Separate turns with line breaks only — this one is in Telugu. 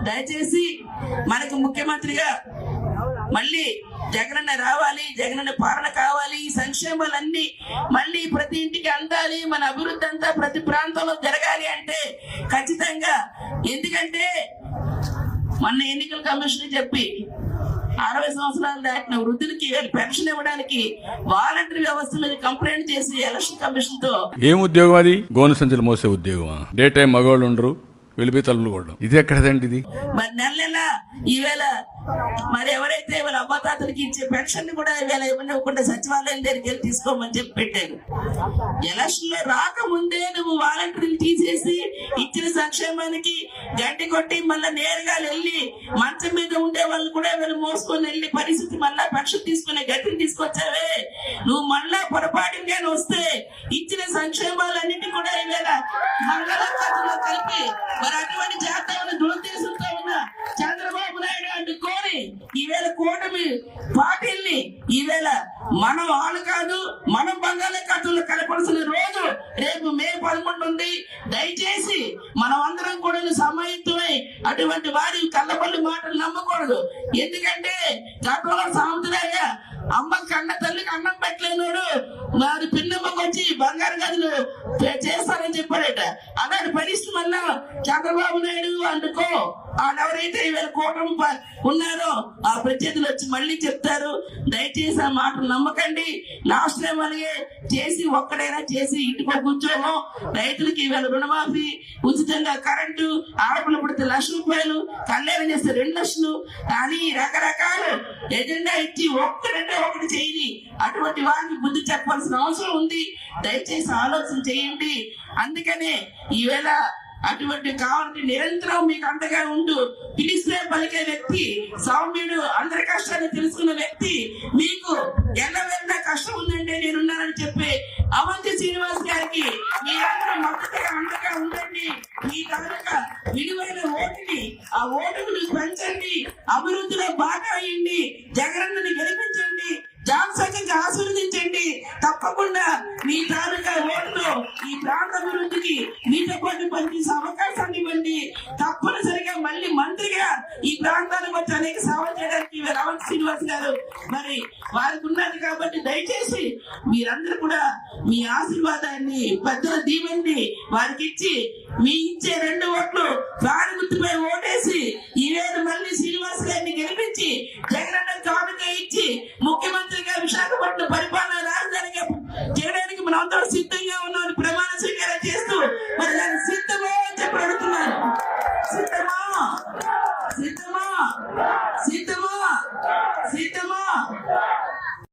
దయచేసి మనకు ముఖ్యమంత్రిగా మళ్ళీ జగనన్న రావాలి, జగనన్న పాలన కావాలి, ఈ సంక్షేమాలన్నీ మళ్ళీ ప్రతి ఇంటికి అందాలి, మన అభివృద్ధి అంతా ప్రతి ప్రాంతంలో జరగాలి అంటే ఖచ్చితంగా, ఎందుకంటే మొన్న ఎన్నికల కమిషన్ చెప్పి 60 సంవత్సరాలు దాటిన వృద్ధులకి పెన్షన్ ఇవ్వడానికి వాలంటరీ వ్యవస్థ మీద కంప్లైంట్ చేసి ఎలక్షన్ కమిషన్ తో
ఏం ఉద్యోగం అది? గోను సంచులు మోసే ఉద్యోగం. డే టైం మగవాళ్ళు ఉండరు, వెళ్ళిపోయి తలుపులు కూడా. ఇది ఎక్కడదండి ఇది?
మరి నెల ఈవేళ మరి ఎవరైతే వాళ్ళ అవ్వతాతలకి ఇచ్చే పెన్షన్ కూడా ఈవేళ ఇవ్వకుండా సచివాలయం దగ్గరికి వెళ్ళి తీసుకోమని చెప్పి పెట్టారు. ఎలక్షన్ లో రాకముందే నువ్వు వాలంటీర్లు తీసేసి ఇచ్చిన సంక్షేమానికి గడ్డి కొట్టి మళ్ళీ నేరుగా వెళ్ళి మంచం మీద ఉండే వాళ్ళు కూడా వీళ్ళు మోసుకొని వెళ్ళి పరిస్థితి మళ్ళా పెన్షన్ తీసుకునే గట్టిని తీసుకొచ్చావే. నువ్వు మళ్ళా పొరపాటుగా వస్తే ఇచ్చిన సంక్షేమాలన్నిటి కూడా ఈవేళ మంగళకత్తులో కలిపి మరి అటువంటి జాతీయ దురుద్దేశంతో ఉన్న చంద్రబాబు నాయుడు అంటూ కోరి ఈవేళ కూటమి పార్టీల్ని ఈవేళ మనం వాళ్ళు కాదు, మనం బంగాళాఖాతంలో కలపాల్సిన రోజు రేపు మే 11 ఉంది. దయచేసి మనం అందరం కూడా సమాయత్తమై అటువంటి వారి కళ్ళబల్లి మాటలు నమ్మకూడదు. ఎందుకంటే గతంలో సాంప్రదాయ అమ్మ కన్న తల్లికి అన్నం పెట్టలేనోడు వారి పిన్నమ్మకి వచ్చి బంగారు గదులు చేస్తారని చెప్పాడట. అలాంటి పరిస్థితి వల్ల చంద్రబాబు నాయుడు అందుకో ఎవరైతే ఈవేళ కూటమి ఉన్నారో ఆ ప్రత్యర్థులు వచ్చి మళ్ళీ చెప్తారు. దయచేసి ఆ మాటలు నమ్మకండి. లాస్ట్ టైం అలాగే చేసి ఒక్కడైనా చేసి ఇంటికి కూర్చోము. రైతులకి ఈవేళ రుణమాఫీ, ఉచితంగా కరెంటు, ఆడపిల్ల పుడితే 1,00,000 రూపాయలు, కళ్యాణం చేస్తే 2 లక్షలు, కానీ రకరకాల ఎజెండా ఇచ్చి ఒక్కడంటే ఒకటి చేయని అటువంటి వారిని బుద్ధి చెప్పాల్సిన అవసరం ఉంది. దయచేసి ఆలోచన చేయండి. అందుకనే ఈవేళ అటువంటి కావాలంటే నిరంతరం మీకు అంతగా ఉంటూ పిలిస్తే పలికే వ్యక్తి, సౌమ్యుడు, అందరి కష్టాన్ని తెలుసుకున్న వ్యక్తి, మీకు ఎన్నవెన్న కష్టం ఉందంటే నేనున్నానని చెప్పి అవంతి శ్రీనివాస్ గారికి మీరందరూ మద్దతుగా అంతగా ఉండండి. మీ తాలూకా విలువైన ఓటుని ఆ ఓటుని పెంచండి, అభివృద్ధిలో బాగా అయ్యండి, జగనన్నని గెలిపించండి, జాన్సంగా ఆశీర్వదించండి. తప్పకుండా మీ తాలూకా ఓటుతో ఈ ప్రాంత అభివృద్ధికి మీతో పాటు పనిచేసే అవకాశాన్ని ఇవ్వండి. తప్పనిసరిగా మళ్ళీ మంత్రిగా ఈ ప్రాంతానికి వచ్చి అనేక సేవలు చేయడానికి అవంతి శ్రీనివాస్ గారు మరి వారికి ఉన్నది కాబట్టి దయచేసి మీరందరూ కూడా మీ ఆశీర్వాదాన్ని పెద్దల దీవెన్ని వారికి ఇచ్చి మీ ఇచ్చే 2 ఓట్లు ఫ్యాన్ గుర్తుపై ఓటేసి ఈవేళ మళ్ళీ శ్రీనివాస్ గారిని గెలిపించి జగనన్న కానుక ఇచ్చి ముఖ్యమంత్రిగా విశాఖపట్నం పరిపాలన రాజధానిగా చేయడానికి మనం అందరూ సిద్ధంగా ఉన్నాం. ప్రమాణ స్వీకారం చేస్తూ మరి దాన్ని సిద్ధమా అని చెప్పి అడుగుతున్నాను. సిద్ధమా సిద్ధమా సిద్ధమా సిద్ధమా